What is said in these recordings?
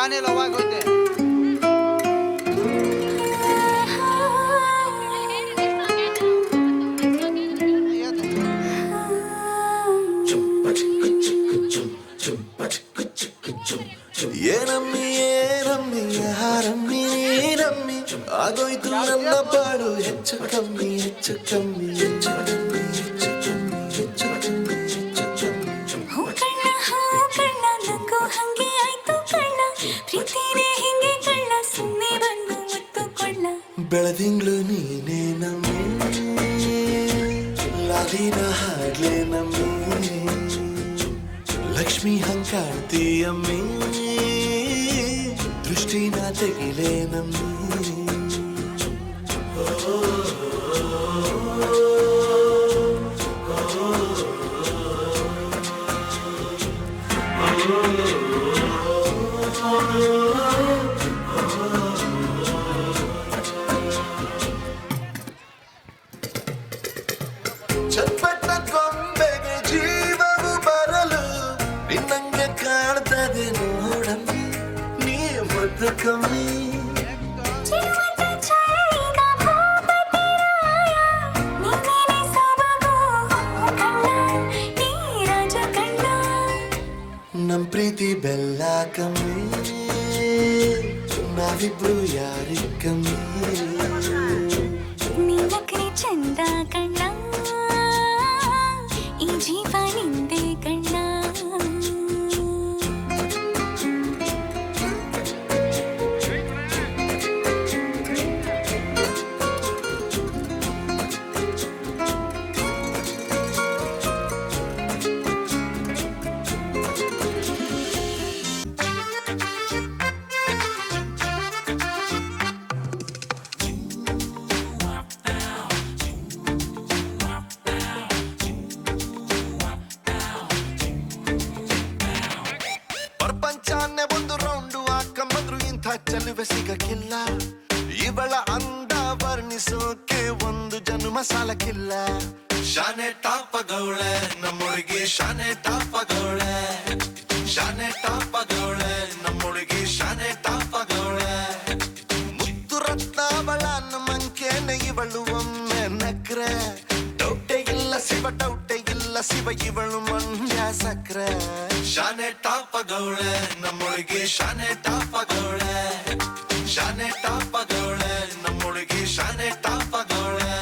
ನಾನೇ ಲವ್ ಆಗೋಯ್ತೆ. ಏನಮ್ಮಿ ಏನಮ್ಮಿ ಯಾರಮ್ಮಿ ನೀನಮ್ಮಿ ಆಗೋಯ್ತು ನನ್ನ ಪಾಡು ಹೆಚ್ಚು ಕಮ್ಮಿ ಹೆಚ್ಚು ಕಮ್ಮಿ ಹೆಚ್ಚು ಕಮ್ಮಿ ಹೆಚ್ಚು ಕಮ್ಮಿ ಹೆಚ್ಚು ಕಮ್ಮಿ ಹೆಚ್ಚು ಕಮ್ಮಿ ಬೆಳದಿಂಗ್ಳು ನೀನೇ ನಮ್ಮಿ ಲಾಲಿನ ಹಾಡ್ಲೆ ನಮ್ಮಿ ಲಕ್ಷ್ಮಿ ಹಂಗ್ ಕಾಣ್ತೀಯಮ್ಮಿ ದೃಷ್ಟಿನ ತೆಗಿಲೆ ನಮ್ಮಿ ಚಟ್ಪಟ ಕೊಂಬೆಗೆ ಜೀವವು ಬರಲು ನಿನ್ನಂಗೆ ಕಾಣ್ತದೆ ನೋಡಮ್ಮಿ ನೀ ಮುದ್ದು ಕಮ್ಮಿ ನಮ್ ಪ್ರೀತಿ ಬೆಲ್ಲ ಕಮ್ಮಿ ನಾವಿಬ್ರು ಯಾರಿ ಕಮ್ಮಿ ನೀಲಕ್ರೆ ಚಂದ ಕಣ್ಣ ಈ ಜೀವ ನಿಂದೆ ಕಣ್ಣ ಪ್ರಪಂಚನೇ ಒಂದು ರೌಂಡು ಹಾಕಂಬಂದ್ರು ಇಂಥ ಚೆಲುವೆ ಸಿಗಕ್ಕಿಲ್ಲ ಇವಳ ಅಂದ ವರ್ಣಿಸೋಕೆ ಒಂದು ಜನ್ಮ ಸಾಲಕ್ಕಿಲ್ಲ ಶಾನೆ ಟಾಪಗೌಳೆ ನಮ್ಮೊಳಗೆ ಶಾನೆ ಟಾಪಗೌಳೆ ಶಾನೆ ಟಾಪಗೌಳೆ ನಮ್ಮೊಳಗೆ ಶಾನೆ ಟಾಪಗೌಳೆ ಮುತ್ತು ರತ್ನಾವಳ ನಮ್ಮಂಕೇನೆ ಇವಳು ಒಮ್ಮೆ ನಕ್ರೆ ಡೌಟೆ ಇಲ್ಲ ಶಿವ ಡೌಟೆ ಇಲ್ಲ ಶಿವ ಇವಳು ಮಂಡ್ಯ ಸಕ್ರೆ ಶಾನೆ ಟಾಪಗೌಳೆ ನಮ್ಮೊಳಗೆ ಶಾನೆ ಟಾಪಗೌಳೆ ಶಾನೆ ಟಾಪಗೌಳೆ ನಮ್ಮೊಳಗೆ ಶಾನೆ ಟಾಪಗೌಳೆ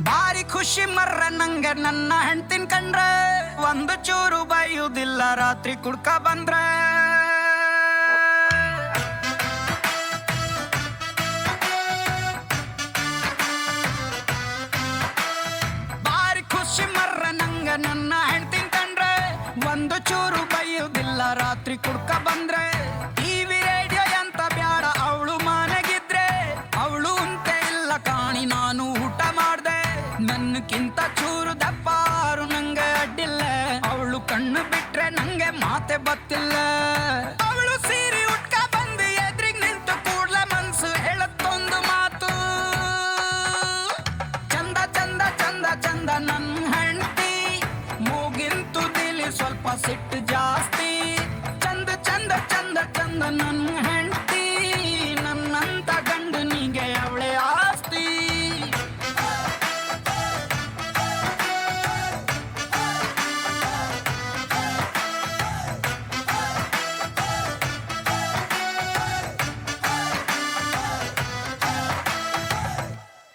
ಭಾರಿ ಖುಷಿ ಮರ್ರ ನಂಗೆ ನನ್ನ ಹೆಂಡ್ತಿನ್ ಕಂಡ್ರೆ ಒಂದು ಚೂರು ಬೈಯುವುದಿಲ್ಲ ರಾತ್ರಿ ಕುಡ್ಕ ಬಂದ್ರೆ ಭಾರಿ ಖುಷಿ ಮರ್ರ ನಂಗೆ ನನ್ನ ಹೆಂಡ್ತಿನ್ ಕಂಡ್ರೆ ಒಂದು ಚೂರು ಬೈಯುವುದಿಲ್ಲ ರಾತ್ರಿ ಕುಡ್ಕ ಬಂದ್ರೆ ಟಿವಿ ರೇಡಿಯೋ ಎಂತ ಬ್ಯಾಡ ಅವಳು ಮನೆಗಿದ್ರೆ ಅವಳು ಅಂತೆ ಇಲ್ಲ ಕಾಣಿ ನಾನು ಊಟ ಮಾಡ್ದೆ ನನ್ನಕ್ಕಿಂತ ಚೂರು ದಪ್ಪಾರು ನಂಗೆ ಅಡ್ಡಿಲ್ಲ ಅವಳು ಕಣ್ಣು ಬಿಟ್ರೆ ನಂಗೆ ಮಾತೆ ಬತ್ತಿಲ್ಲ ಅವಳು ಸೀರೆ